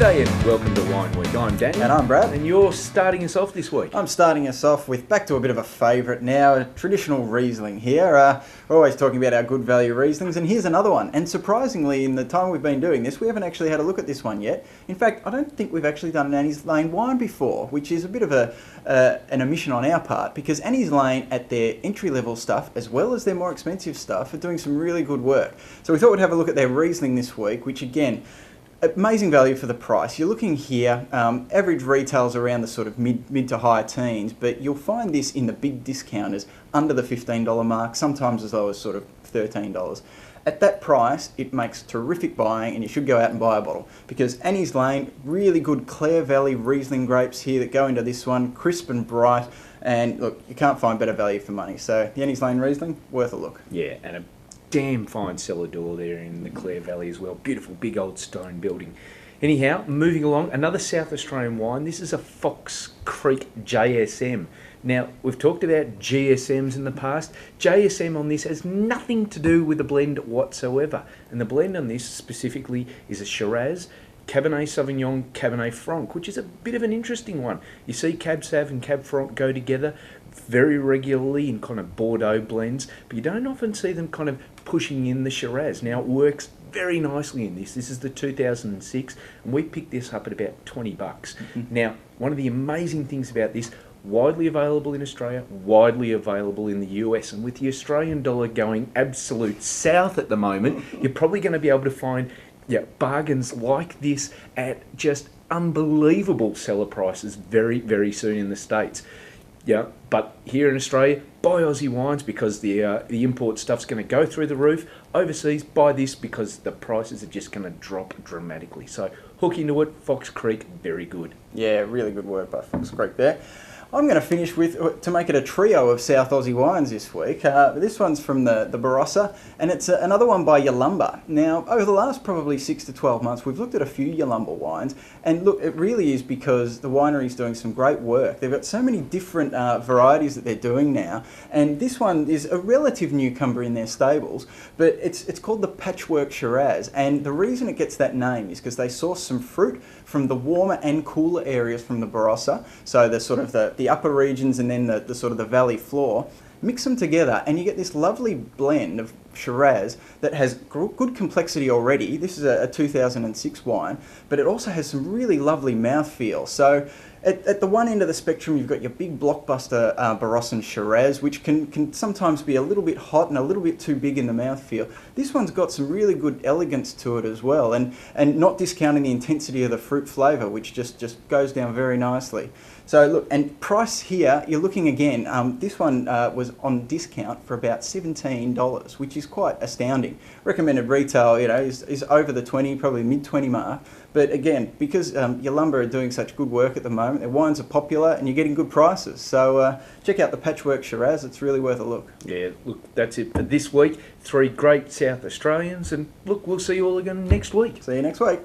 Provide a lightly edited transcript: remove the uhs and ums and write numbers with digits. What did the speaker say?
G'day and welcome to Wine Week. I'm Danny. And I'm Brad. And you're starting us off this week. I'm starting us off with back to a bit of a favourite now, a traditional Riesling here. We're always talking about our good value Rieslings, and here's another one. And surprisingly, in the time we've been doing this, we haven't actually had a look at this one yet. In fact, I don't think we've actually done an Annie's Lane wine before, which is a bit of an omission on our part, because Annie's Lane at their entry-level stuff, as well as their more expensive stuff, are doing some really good work. So we thought we'd have a look at their Riesling this week, which again, amazing value for the price. You're looking here, average retails around the sort of mid to high teens, but you'll find this in the big discounters under the $15 mark, sometimes as low as sort of $13. At that price, it makes terrific buying, and you should go out and buy a bottle, because Annie's Lane, really good Clare Valley Riesling grapes here that go into this one, crisp and bright, and look, you can't find better value for money. So the Annie's Lane Riesling, worth a look. Yeah, and a damn fine cellar door there in the Clare Valley as well. Beautiful big old stone building. Anyhow, moving along, another South Australian wine. This is a Fox Creek JSM. Now, we've talked about GSMs in the past. JSM on this has nothing to do with the blend whatsoever. And the blend on this specifically is a Shiraz, Cabernet Sauvignon, Cabernet Franc, which is a bit of an interesting one. You see Cab Sav and Cab Franc go together very regularly in kind of Bordeaux blends, but you don't often see them kind of pushing in the Shiraz. Now, it works very nicely in this. This is the 2006, and we picked this up at about $20. Now, one of the amazing things about this, widely available in Australia, widely available in the US, and with the Australian dollar going absolute south at the moment, you're probably going to be able to find bargains like this at just unbelievable seller prices very, very soon in the States. Yeah, but here in Australia, buy Aussie wines because the import stuff's going to go through the roof. Overseas, buy this because the prices are just going to drop dramatically. So hook into it, Fox Creek, very good. Yeah, really good work by Fox Creek there. I'm going to finish with, to make it a trio of South Aussie wines this week. This one's from the Barossa, and it's another one by Yalumba. Now, over the last probably 6 to 12 months, we've looked at a few Yalumba wines, and look, it really is because the winery's doing some great work. They've got so many different varieties that they're doing now, and this one is a relative newcomer in their stables, but it's called the Patchwork Shiraz, and the reason it gets that name is because they source some fruit from the warmer and cooler areas from the Barossa, so the sort of the upper regions and then the sort of the valley floor, mix them together and you get this lovely blend of Shiraz that has good complexity already. This is a 2006 wine, but it also has some really lovely mouthfeel. So at the one end of the spectrum, you've got your big blockbuster Barossan Shiraz, which can sometimes be a little bit hot and a little bit too big in the mouthfeel. This one's got some really good elegance to it as well, and not discounting the intensity of the fruit flavour, which just goes down very nicely. So look, and price here, you're looking again, this one was on discount for about $17, which is quite astounding. Recommended retail, is over the 20, probably mid-20 mark. But again, because Yalumba are doing such good work at the moment, their wines are popular and you're getting good prices. So check out the Patchwork Shiraz, it's really worth a look. Yeah, look, that's it for this week. 3 great South Australians, and look, we'll see you all again next week. See you next week.